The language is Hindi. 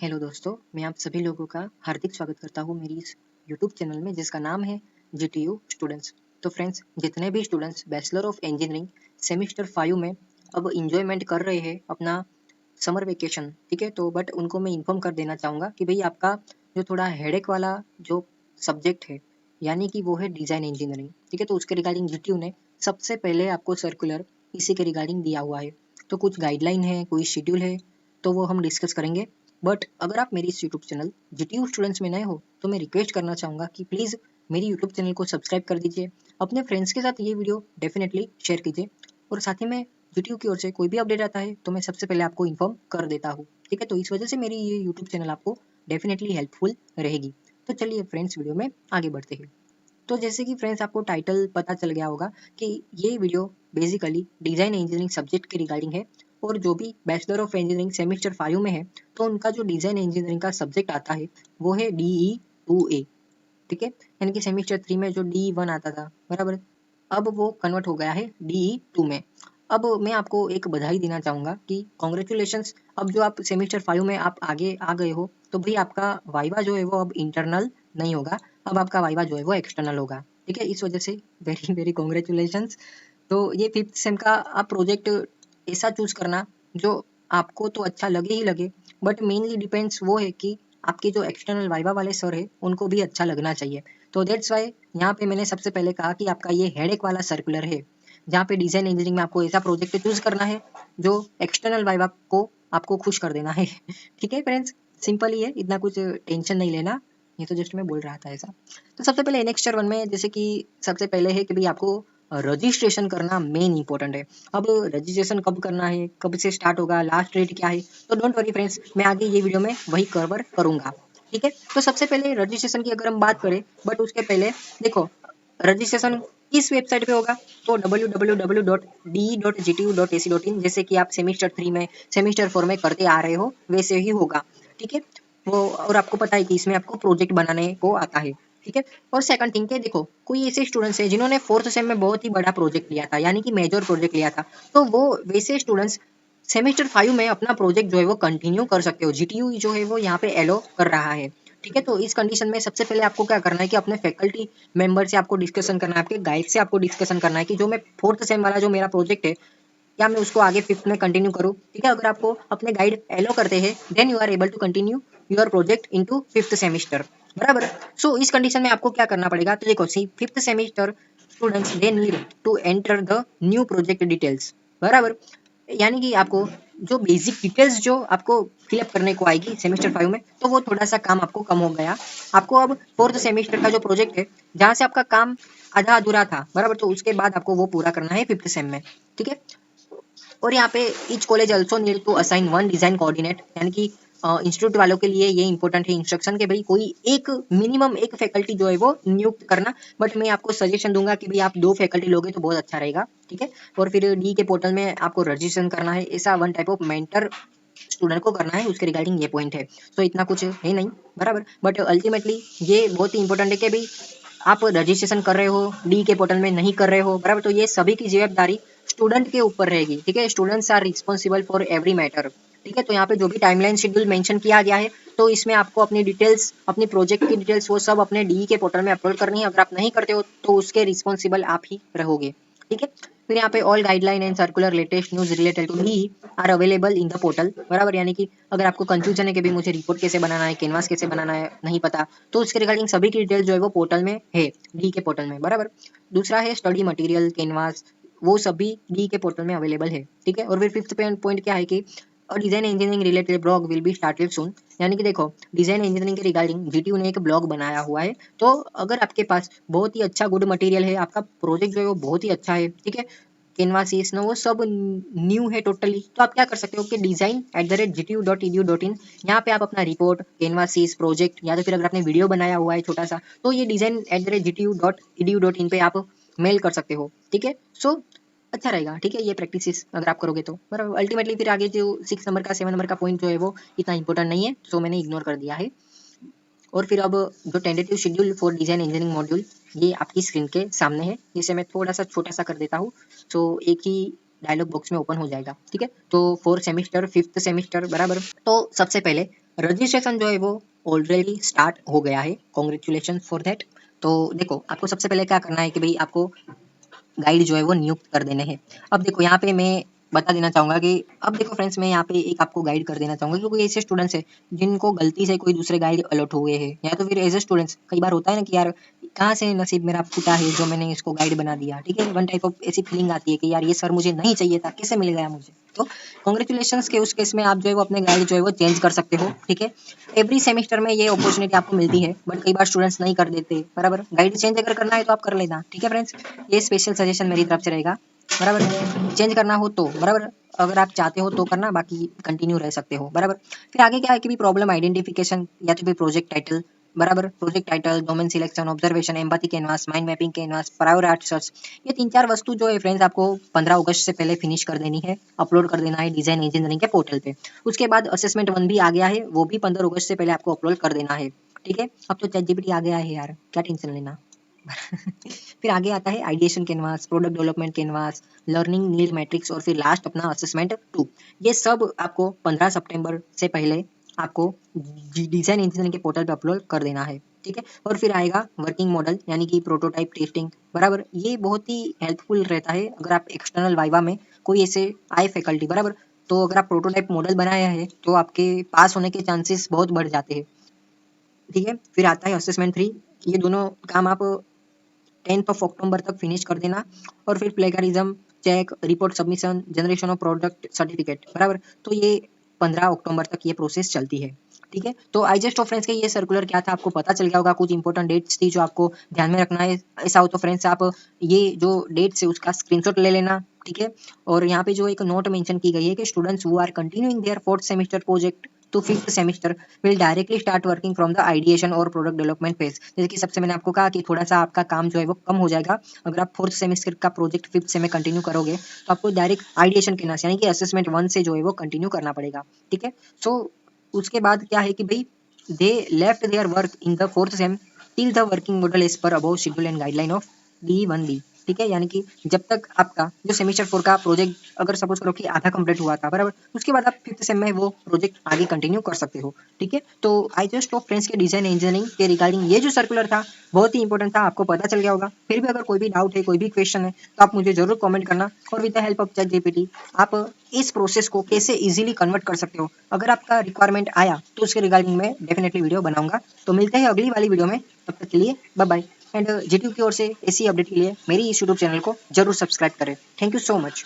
हेलो दोस्तों, मैं आप सभी लोगों का हार्दिक स्वागत करता हूँ मेरी इस यूट्यूब चैनल में जिसका नाम है जीटीयू स्टूडेंट्स। तो फ्रेंड्स, जितने भी students bachelor of engineering semester 5 में अब इंजॉयमेंट कर रहे हैं अपना समर वेकेशन, ठीक है, तो बट उनको मैं इन्फॉर्म कर देना चाहूँगा कि भाई आपका जो थोड़ा हेडेक वाला जो सब्जेक्ट है, यानी कि वो है डिज़ाइन इंजीनियरिंग, ठीक है, तो उसके रिगार्डिंग जीटीयू ने सबसे पहले आपको सर्कुलर इसी के रिगार्डिंग दिया हुआ है। तो कुछ गाइडलाइन है, कोई शेड्यूल है, तो वो हम डिस्कस करेंगे। बट अगर आप मेरी इस यूट्यूब चैनल जीटीयू स्टूडेंट्स में नए हो तो मैं रिक्वेस्ट करना चाहूँगा कि प्लीज़ मेरी यूट्यूब चैनल को सब्सक्राइब कर दीजिए, अपने फ्रेंड्स के साथ ये वीडियो डेफिनेटली शेयर कीजिए और साथ ही में जीटीयू की ओर से कोई भी अपडेट आता है तो मैं सबसे पहले आपको इन्फॉर्म कर देता हूँ, ठीक है। तो इस वजह से मेरी ये यूट्यूब चैनल आपको डेफिनेटली हेल्पफुल रहेगी। तो चलिए फ्रेंड्स, वीडियो में आगे बढ़ते हैं। तो जैसे कि फ्रेंड्स आपको टाइटल पता चल गया होगा कि ये video basically design engineering subject के रिगार्डिंग है और जो भी बैचलर ऑफ इंजीनियरिंग सेमेस्टर 5 में है तो उनका जो डिज़ाइन इंजीनियरिंग का सब्जेक्ट आता है वो है DE2A, ठीक है। यानी कि सेमेस्टर 3 में जो DE1 आता था, बराबर, अब वो कन्वर्ट हो गया है DE2 में। अब मैं आपको एक बधाई देना चाहूँगा कि कॉन्ग्रेचुलेशंस, अब जो आप सेमेस्टर 5 में आप आगे आ गए हो तो भाई आपका वाइवा जो है वो अब इंटरनल नहीं होगा, अब आपका वाइवा जो है वो एक्सटर्नल होगा, ठीक है। इस वजह से वेरी वेरी कॉन्ग्रेचुलेशंस। तो ये फिफ्थ सेम का आप प्रोजेक्ट ऐसा चूज करना जो आपको तो अच्छा लगे ही लगे, बट मेनली डिपेंड्स वो है कि आपके जो एक्सटर्नल वाइवा वाले सर है उनको भी अच्छा लगना चाहिए। तो दैट्स वाई यहाँ पे मैंने सबसे पहले कहा कि आपका ये हेडेक वाला सर्कुलर है, जहाँ पे डिजाइन इंजीनियरिंग में आपको ऐसा प्रोजेक्ट चूज करना है जो एक्सटर्नल वाइवा को आपको खुश कर देना है। ठीक है फ्रेंड्स, सिंपल ही है, इतना कुछ टेंशन नहीं लेना, ये तो जस्ट मैं बोल रहा था ऐसा। तो सबसे पहले नेक्स्ट वन में जैसे कि सबसे पहले है कि भाई आपको रजिस्ट्रेशन करना मेन इंपॉर्टेंट है। अब रजिस्ट्रेशन कब करना है, कब से स्टार्ट होगा, लास्ट डेट क्या है, तो डोंट वरी फ्रेंड्स, मैं आगे ये वीडियो में वही कवर करूंगा, ठीक है। तो सबसे पहले रजिस्ट्रेशन की अगर हम बात करें, बट उसके पहले देखो रजिस्ट्रेशन किस वेबसाइट पे होगा, तो www.de.gtu.ac.in, जैसे कि आप सेमेस्टर 3 में सेमेस्टर 4 में करते आ रहे हो वैसे ही होगा, ठीक है। वो और आपको पता है कि इसमें आपको प्रोजेक्ट बनाने को आता है, ठीक है। और सेकंड थिंग के देखो, कोई ऐसे स्टूडेंट्स है जिन्होंने फोर्थ सेम में बहुत ही बड़ा प्रोजेक्ट लिया था, यानी कि मेजर प्रोजेक्ट लिया था, तो वो वैसे स्टूडेंट्स सेमेस्टर 5 में अपना प्रोजेक्ट जो है वो कंटिन्यू कर सकते हो, जीटीयू जो है वो यहाँ पे एलो कर रहा है, ठीक है। तो इस कंडीशन में सबसे पहले आपको क्या करना है कि अपने फैकल्टी मेंबर से आपको डिस्कशन करना है, आपके गाइड से आपको डिस्कशन करना है कि जो मैं फोर्थ सेम वाला जो मेरा प्रोजेक्ट है, क्या मैं उसको आगे फिफ्थ में कंटिन्यू करूँ, ठीक है। अगर आपको अपने गाइड एलो करते हैं then you are able to continue your project into fifth semester, बराबर। सो इस कंडीशन में आपको क्या करना पड़ेगा, तो देखो see fifth semester students they need to enter the new project details, बराबर। यानी कि आपको जो बेसिक डिटेल्स जो आपको फिलअप करने को आएगी सेमेस्टर 5 में, तो वो थोड़ा सा काम आपको कम हो गया। आपको अब फोर्थ सेमेस्टर का जो प्रोजेक्ट है, जहाँ से आपका काम आधा अधूरा था, बराबर, तो उसके बाद आपको वो पूरा करना है फिफ्थ सेम में, ठीक है। और यहाँ पे each college also need to assign one design coordinate, यानी कि इंस्टीट्यूट वालों के लिए ये इंपॉर्टेंट है इंस्ट्रक्शन के भाई कोई एक मिनिमम एक फैकल्टी जो है वो नियुक्त करना, बट मैं आपको सजेशन दूंगा कि भाई आप 2 फैकल्टी लोगे तो बहुत अच्छा रहेगा, ठीक है। और फिर डी के पोर्टल में आपको रजिस्ट्रेशन करना है, ऐसा one type of mentor student को करना है, उसके रिगार्डिंग ये पॉइंट है। तो इतना कुछ है नहीं, बराबर, बट अल्टीमेटली ये बहुत ही इंपॉर्टेंट है कि भाई आप रजिस्ट्रेशन कर रहे हो, डी के पोर्टल में नहीं कर रहे हो, बराबर, तो ये सभी की जिम्मेदारी स्टूडेंट के ऊपर रहेगी, ठीक है। Students are responsible for every matter, ठीक है। तो यहाँ पे जो भी टाइमलाइन शेड्यूल मेंशन किया गया है, तो इसमें आपको अपनी डिटेल्स, अपनी प्रोजेक्ट की डिटेल्स वो सब अपने डी के पोर्टल में अपलोड करनी है। अगर आप नहीं करते हो तो उसके रिस्पॉन्सिबल आप ही रहोगे, ठीक है। फिर यहाँ पे all guideline and circular latest news related to D are available in the portal, बराबर। यानी कि अगर आपको कंफ्यूजन है कि भी मुझे रिपोर्ट कैसे बनाना है, कैनवास कैसे बनाना है, नहीं पता, तो उसके रिगार्डिंग सभी की डिटेल जो है वो पोर्टल में है, डी के पोर्टल में, बराबर। दूसरा है स्टडी मटेरियल, कैनवास, वो सभी डी के पोर्टल में अवेलेबल है, ठीक है। और फिर फिफ्थ पॉइंट क्या है कि design engineering related blog will be started soon, यानी कि देखो डिजाइन इंजीनियरिंग के रिगार्डिंग जीटीयू ने एक ब्लॉग बनाया हुआ है, तो अगर आपके पास बहुत ही अच्छा गुड मटेरियल है, आपका प्रोजेक्ट जो है वो बहुत ही अच्छा है, ठीक है, कैनवासीस ना वो सब न्यू है टोटली, तो आप क्या कर सकते हो कि design@gtu.edu.in, यहाँ पे आप अपना रिपोर्ट, कैनवासीस, प्रोजेक्ट, या तो फिर अगर आपने वीडियो बनाया हुआ है छोटा सा, तो ये design@gtu.edu.in पे आप मेल कर सकते हो, ठीक है। सो अच्छा रहेगा, ठीक है, ये प्रैक्टिस अगर आप करोगे तो, बराबर। अल्टीमेटली फिर आगे जो 6 नंबर का 7 नंबर का पॉइंट जो है वो इतना इंपॉर्टेंट नहीं है, तो मैंने इग्नोर कर दिया है। और फिर अब जो tentative schedule for design engineering module, ये आपकी स्क्रीन के सामने है, जिसे मैं थोड़ा सा छोटा सा कर देता हूँ, तो एक ही डायलॉग बॉक्स में ओपन हो जाएगा, ठीक है। तो फोर्थ सेमेस्टर फिफ्थ सेमेस्टर, बराबर। तो सबसे पहले रजिस्ट्रेशन जो है वो ऑलरेडी स्टार्ट हो गया है, कॉन्ग्रेचुलेशन फॉर दैट। तो देखो आपको सबसे पहले क्या करना है कि भाई आपको गाइड जो है वो नियुक्त कर देने हैं। अब देखो यहाँ पे मैं बता देना चाहूँगा कि अब देखो फ्रेंड्स, मैं यहाँ पे एक आपको गाइड कर देना चाहूँगा, क्योंकि ऐसे स्टूडेंट्स हैं जिनको गलती से कोई दूसरे गाइड अलॉट हुए हैं, या तो फिर एज ए स्टूडेंट्स कई बार होता है ना कि यार कहाँ से नसीब मेरा फूटा है जो मैंने इसको गाइड बना दिया, ठीक है। वन टाइप ऑफ ऐसी फीलिंग आती है कि यार ये सर मुझे नहीं चाहिए था, कैसे मिल गया मुझे। तो कॉन्ग्रेचुलेशन के उस केस में आप जो है वो अपने गाइड जो है वो चेंज कर सकते हो, ठीक है। एवरी सेमेस्टर में ये अपॉर्चुनिटी आपको मिलती है, बट कई बार स्टूडेंट्स नहीं कर देते, बराबर। गाइड चेंज अगर करना है तो आप कर लेना, ठीक है फ्रेंड्स। ये स्पेशल सजेशन मेरी तरफ से रहेगा, बराबर। चेंज करना हो तो बराबर, अगर आप चाहते हो तो करना, बाकी कंटिन्यू रह सकते हो, बराबर। फिर आगे क्या है कि भी प्रॉब्लम आइडेंटिफिकेशन या तो फिर प्रोजेक्ट टाइटल, बराबर। Project title, domain selection, observation, empathy canvas, mind mapping canvas, prior art search, ये 3-4 वस्तु जो है फ्रेंड्स आपको 15 अगस्त से पहले फिनिश कर देनी है, अपलोड कर देना है डिजाइन इंजीनियरिंग के पोर्टल पे। उसके बाद असेसमेंट 1 भी आ गया है, वो भी 15 अगस्त से पहले आपको अपलोड कर देना है, ठीक है। अब तो चैट जीपीटी आ गया है यार, क्या टेंशन लेना। फिर आगे आता है ideation canvas, product development canvas, learning need matrix, और फिर लास्ट अपना असेसमेंट 2। ये सब आपको 15 सितंबर से पहले आपको डिजाइन इंजीनियरिंग के पोर्टल पे अपलोड कर देना है, ठीक है। और फिर आएगा वर्किंग मॉडल यानी कि प्रोटोटाइप टेस्टिंग, बराबर। ये बहुत ही हेल्पफुल रहता है अगर आप एक्सटर्नल वाइवा में कोई ऐसे आए फैकल्टी, बराबर। तो अगर आप प्रोटोटाइप मॉडल बनाया है तो आपके पास होने के चांसेस बहुत बढ़ जाते हैं, ठीक है। फिर आता है असेसमेंट 3। ये दोनों काम आप 10th ऑफ अक्टूबर तक फिनिश कर देना। और फिर plagiarism check, report submission, generation of product certificate, बराबर। तो ये 15 अक्टूबर तक ये प्रोसेस चलती है, ठीक है। तो आई जस्ट ऑफ फ्रेंड्स के ये सर्कुलर क्या था आपको पता चल गया होगा, कुछ इंपॉर्टेंट डेट्स थी जो आपको ध्यान में रखना है। ऐसा हो तो फ्रेंड्स आप ये जो डेट्स है उसका स्क्रीनशॉट ले लेना, ठीक है। और यहाँ पे जो एक नोट मेंशन की गई है कि students who are continuing their 4th semester project to 5th semester will directly start working from the ideation और प्रोडक्ट डेवलपमेंट फेज। जैसे कि सबसे मैंने आपको कहा कि थोड़ा सा आपका काम जो है वो कम हो जाएगा अगर आप 4th सेमेस्टर का प्रोजेक्ट 5th से में कंटिन्यू करोगे, तो आपको डायरेक्ट आइडिएशन के यानी कि असेसमेंट 1 से जो है वो कंटिन्यू करना पड़ेगा, ठीक है। सो उसके बाद क्या है कि भाई they left their work in the 4th sem till the working model is per above schedule and guideline of D1B, ठीक है। यानी कि जब तक आपका जो सेमेस्टर 4 का प्रोजेक्ट अगर सपोज करो कि आधा कंप्लीट हुआ था, बराबर, उसके बाद आप 5th सेम में वो प्रोजेक्ट आगे कंटिन्यू कर सकते हो, ठीक है। तो आई जस्ट ऑफ फ्रेंड्स के डिजाइन इंजीनियरिंग के रिगार्डिंग ये जो सर्कुलर था बहुत ही इंपॉर्टेंट था, आपको पता चल गया होगा। फिर भी अगर कोई भी डाउट है, कोई भी क्वेश्चन है, तो आप मुझे जरूर कमेंट करना, और with the help of chat GPT आप इस प्रोसेस को कैसे इजीली कन्वर्ट कर सकते हो, अगर आपका रिक्वायरमेंट आया तो उसके रिगार्डिंग मैं डेफिनेटली वीडियो बनाऊंगा। तो मिलते हैं अगली वाली वीडियो में, तब तक के लिए बाय बाय। एंड जीटीयू की ओर से ऐसी अपडेट के लिए मेरी इस यूट्यूब चैनल को जरूर सब्सक्राइब करें। Thank you so much.